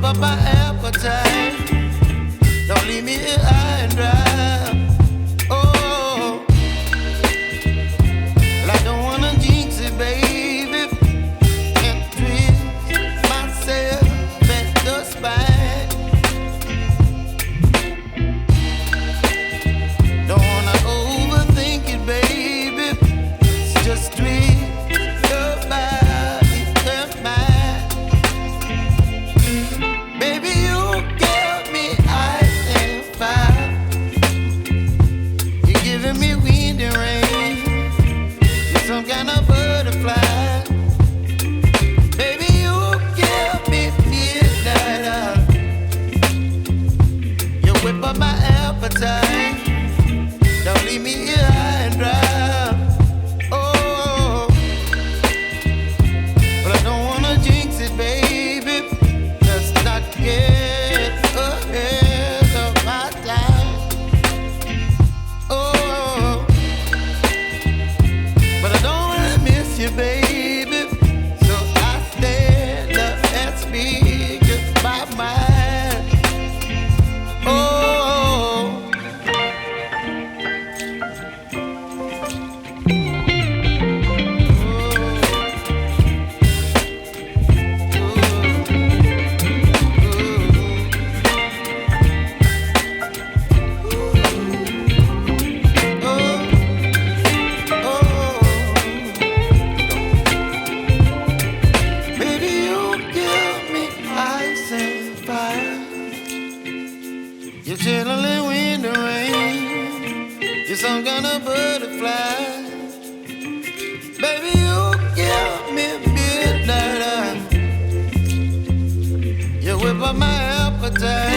up my appetite. Don't leave me here high and dry. Oh, well, I don't wanna jinx it, baby, and twist myself at the spine. Don't wanna overthink it, baby. It's just twist your body and mine. Baby, you give me ice and fire. You're giving me wind and rain. You're some kind of butterfly. Baby, you give me midnight. You whip up my appetite. Don't leave me here high and dry. Oh, but I don't wanna jinx it, baby. Let's not get ahead of my time. Oh, but I don't wanna miss you, baby. So I stand up and speak just my mind. Oh. Baby, you give me ice and fire. You're chilling wind and rain. You're some kind of butterfly. Baby, you give me midnight. You whip up my appetite.